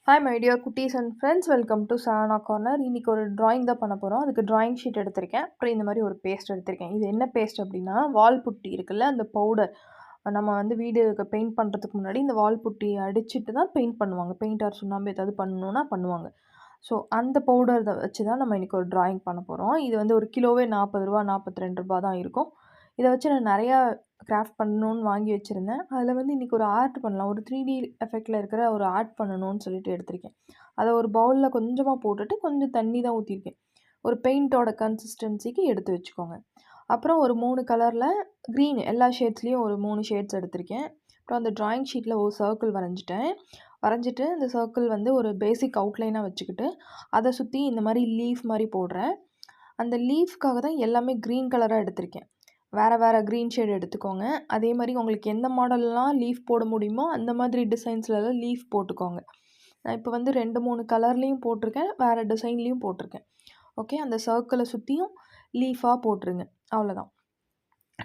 Hi my dear குட்டீஸ் and friends, welcome to Sana corner. இன்றைக்கி ஒரு ட்ராயிங் தான் பண்ண போகிறோம். அதுக்கு ட்ராயிங் ஷீட் எடுத்திருக்கேன். அப்புறம் இந்த மாதிரி ஒரு பேஸ்ட் எடுத்திருக்கேன். இது என்ன பேஸ்ட் அப்படின்னா, வால் புட்டி இருக்குல்ல, அந்த பவுடர். நம்ம வந்து வீடுக்கு பெயிண்ட் பண்ணுறதுக்கு முன்னாடி இந்த வால் புட்டி அடிச்சுட்டு தான் பெயிண்ட் பண்ணுவாங்க. பெயிண்ட் ஆர் சுண்ணாம்பு ஏதாவது பண்ணணுன்னா பண்ணுவாங்க. ஸோ அந்த பவுடர் வச்சு தான் நம்ம இன்றைக்கி ஒரு ட்ராயிங் பண்ண போகிறோம். இது வந்து ஒரு கிலோவே ₹40 ₹42 தான் இருக்கும். இதை வச்சு நான் நிறையா கிராஃப்ட் பண்ணணுன்னு வாங்கி வச்சுருந்தேன். அதில் வந்து இன்றைக்கி ஒரு ஆர்ட் பண்ணலாம். ஒரு 3D எஃபெக்டில் இருக்கிற ஒரு ஆர்ட் பண்ணணும்னு சொல்லிட்டு எடுத்திருக்கேன். அதை ஒரு பவுலில் கொஞ்சமாக போட்டுட்டு கொஞ்சம் தண்ணி தான் ஊற்றிருக்கேன். ஒரு பெயிண்ட்டோட கன்சிஸ்டன்சிக்கு எடுத்து வச்சுக்கோங்க. அப்புறம் ஒரு 3 கலரில் க்ரீன் எல்லா ஷேட்ஸ்லேயும் ஒரு 3 ஷேட்ஸ் எடுத்திருக்கேன். அப்புறம் அந்த ட்ராயிங் ஷீட்டில் ஒரு சர்க்கிள் வரைஞ்சிட்டு இந்த சர்க்கிள் வந்து ஒரு பேசிக் அவுட்லைனாக வச்சுக்கிட்டு அதை சுற்றி இந்த மாதிரி லீஃப் மாதிரி போடுறேன். அந்த லீஃப்காக தான் எல்லாமே க்ரீன் கலராக எடுத்திருக்கேன். வேறு க்ரீன் ஷேட் எடுத்துக்கோங்க. அதே மாதிரி உங்களுக்கு எந்த மாடல்லாம் லீஃப் போட முடியுமோ அந்த மாதிரி டிசைன்ஸ்லலாம் லீஃப் போட்டுக்கோங்க. நான் இப்போ வந்து 2-3 கலர்லேயும் போட்டிருக்கேன், வேறு டிசைன்லேயும் போட்டிருக்கேன். ஓகே, அந்த சர்க்கிளை சுற்றியும் லீஃபாக போட்டுருங்க. அவ்வளோதான்.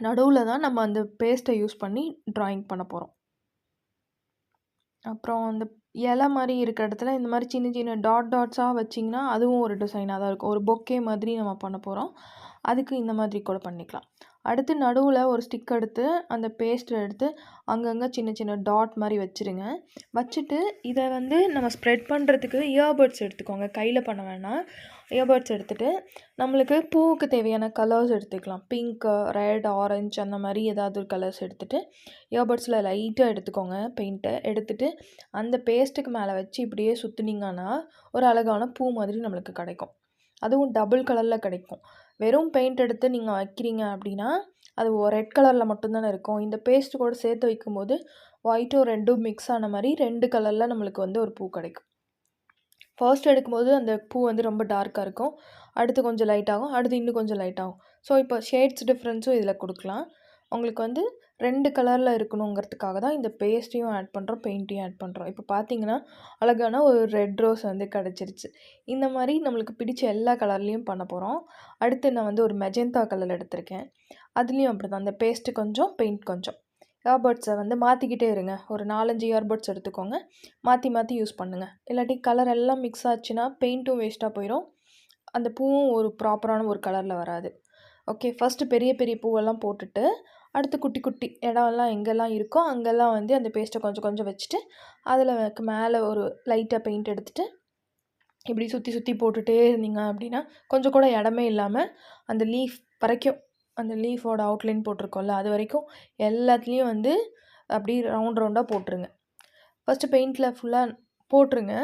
நடுவில் தான் நம்ம அந்த பேஸ்ட்டை யூஸ் பண்ணி ட்ராயிங் பண்ண போகிறோம். அப்புறம் அந்த இலை மாதிரி இருக்கிற இடத்துல இந்த மாதிரி சின்ன சின்ன டாட்ஸாக வச்சிங்கன்னா அதுவும் ஒரு டிசைனாக தான் இருக்கும். ஒரு பொக்கே மாதிரி நம்ம பண்ண போகிறோம். அதுக்கு இந்த மாதிரி கூட பண்ணிக்கலாம். அடுத்து நடுவில் ஒரு ஸ்டிக் எடுத்து அந்த பேஸ்ட்டை எடுத்து அங்கங்கே சின்ன சின்ன டாட் மாதிரி வச்சுருங்க. வச்சுட்டு இதை வந்து நம்ம ஸ்ப்ரெட் பண்ணுறதுக்கு இயர்பட்ஸ் எடுத்துக்கோங்க. கையில் பண்ண வேணாம். இயர்பட்ஸ் எடுத்துகிட்டு நம்மளுக்கு பூவுக்கு தேவையான கலர்ஸ் எடுத்துக்கலாம். பிங்க்கு, ரெட், ஆரஞ்சு அந்த மாதிரி ஏதாவது ஒரு கலர்ஸ் எடுத்துகிட்டு இயர்பட்ஸில் லைட்டாக எடுத்துக்கோங்க. பெயிண்ட்டை எடுத்துகிட்டு அந்த பேஸ்ட்டுக்கு மேலே வச்சு இப்படியே சுற்றுனீங்கன்னா ஒரு அழகான பூ மாதிரி நம்மளுக்கு கிடைக்கும். அதுவும் டபுள் கலரில் கிடைக்கும். வெறும் பெயிண்ட் எடுத்து நீங்கள் வைக்கிறீங்க அப்படின்னா அது ரெட் கலரில் மட்டும்தானே இருக்கும். இந்த பேஸ்ட்டு கூட சேர்த்து வைக்கும்போது ஒயிட்டும் ரெட்டும் மிக்ஸ் ஆன மாதிரி 2 கலரில் நம்மளுக்கு வந்து ஒரு பூ கிடைக்கும். ஃபர்ஸ்ட் எடுக்கும்போது அந்த பூ வந்து ரொம்ப டார்க்காக இருக்கும். அடுத்து கொஞ்சம் லைட் ஆகும். அடுத்து இன்னும் கொஞ்சம் லைட் ஆகும். ஸோ இப்போ ஷேட்ஸ் டிஃப்ரென்ஸும் இதில் கொடுக்கலாம். உங்களுக்கு வந்து 2 கலரில் இருக்கணுங்கிறதுக்காக தான் இந்த பேஸ்ட்டையும் ஆட் பண்ணுறோம், பெயிண்ட்டையும் ஆட் பண்ணுறோம். இப்போ பார்த்தீங்கன்னா அழகான ஒரு ரெட் ரோஸ் வந்து கிடச்சிருச்சு. இந்த மாதிரி நம்மளுக்கு பிடிச்ச எல்லா கலர்லேயும் பண்ண போகிறோம். அடுத்து நான் வந்து ஒரு மெஜெந்தா கலர் எடுத்திருக்கேன். அதுலேயும் அப்படி தான், அந்த பேஸ்ட்டு கொஞ்சம், பெயிண்ட் கொஞ்சம். இயர்பட்ஸை வந்து மாற்றிக்கிட்டே இருங்க. ஒரு 4-5 இயர்பட்ஸ் எடுத்துக்கோங்க. மாற்றி யூஸ் பண்ணுங்கள். இல்லாட்டி கலர் எல்லாம் மிக்ஸ் ஆச்சுன்னா பெயிண்ட்டும் வேஸ்ட்டாக போயிடும். அந்த பூவும் ஒரு ப்ராப்பரான ஒரு கலரில் வராது. ஓகே, ஃபஸ்ட்டு பெரிய பெரிய பூவெல்லாம் போட்டுட்டு அடுத்து குட்டி குட்டி இடம்லாம் எங்கெல்லாம் இருக்கோ அங்கெல்லாம் வந்து அந்த பேஸ்ட்டை கொஞ்சம் கொஞ்சம் வச்சுட்டு அதில் மேலே ஒரு லைட்டாக பெயிண்ட் எடுத்துகிட்டு இப்படி சுற்றி சுற்றி போட்டுகிட்டே இருந்தீங்க அப்படின்னா கொஞ்சம் கூட இடமே இல்லாமல் அந்த லீஃப் வரைக்கும், அந்த லீஃபோட அவுட்லைன் போட்டிருக்கோம்ல அது வரைக்கும் எல்லாத்துலேயும் வந்து அப்படி ரவுண்டாக போட்டுருங்க. ஃபஸ்ட்டு பெயிண்டில் ஃபுல்லாக போட்டுருங்க.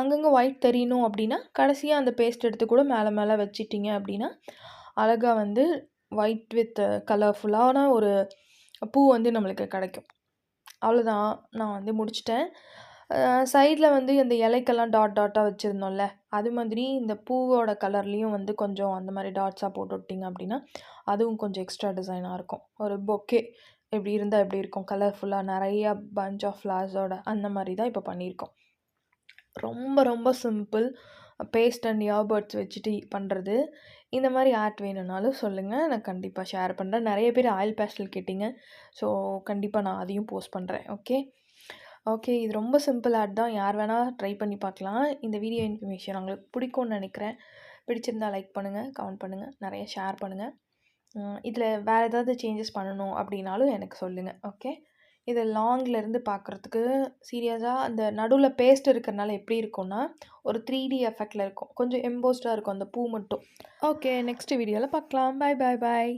அங்கங்கே ஒயிட் தெரியணும் அப்படின்னா கடைசியாக அந்த பேஸ்ட் எடுத்து கூட மேலே மேலே வச்சிட்டிங்க அப்படின்னா அழகாக வந்து ஒயிட் வித் கலர்ஃபுல்லான ஒரு பூ வந்து நம்மளுக்கு கிடைக்கும். அவ்வளோதான், நான் வந்து முடிச்சிட்டேன். சைடில் வந்து இந்த இலைக்கெல்லாம் டாட்டாக வச்சுருந்தோம்ல, அது மாதிரி இந்த பூவோட கலர்லேயும் வந்து கொஞ்சம் அந்த மாதிரி டாட்ஸாக போட்டு விட்டிங்க அப்படின்னா அதுவும் கொஞ்சம் எக்ஸ்ட்ரா டிசைனாக இருக்கும். ஒரு பொக்கே எப்படி இருந்தால் எப்படி இருக்கும், கலர்ஃபுல்லாக நிறையா பஞ்ச் ஆஃப் ஃப்ளவர்ஸோட அந்த மாதிரி தான் இப்போ பண்ணியிருக்கோம். ரொம்ப ரொம்ப சிம்பிள். பேஸ்ட் அண்ட் இயர்பட்ஸ் வச்சுட்டு பண்ணுறது. இந்த மாதிரி ஆர்ட் வேணும்னாலும் சொல்லுங்கள், நான் கண்டிப்பாக ஷேர் பண்ணுறேன். நிறைய பேர் ஆயில் பேஸ்டல் கேட்டிங்க. ஸோ கண்டிப்பாக நான் அதையும் போஸ்ட் பண்ணுறேன். ஓகே, இது ரொம்ப சிம்பிள் ஆர்ட் தான். யார் வேணால் ட்ரை பண்ணி பார்க்கலாம். இந்த வீடியோ இன்ஃபர்மேஷன் உங்களுக்கு பிடிக்கும்னு நினைக்கிறேன். பிடிச்சிருந்தால் லைக் பண்ணுங்கள், கமெண்ட் பண்ணுங்கள், நிறைய ஷேர் பண்ணுங்கள். இதில் வேறு ஏதாவது சேஞ்சஸ் பண்ணணும் அப்படின்னாலும் எனக்கு சொல்லுங்கள். ஓகே, இது லாங்லேருந்து பார்க்குறதுக்கு சீரியஸாக அந்த நடுவில் பேஸ்ட் இருக்கிறனால எப்படி இருக்கும்னா ஒரு 3D எஃபெக்டில் இருக்கும். கொஞ்சம் எம்போஸ்டாக இருக்கும் அந்த பூ மட்டும். ஓகே, நெக்ஸ்ட் வீடியோவில் பார்க்கலாம். பாய்.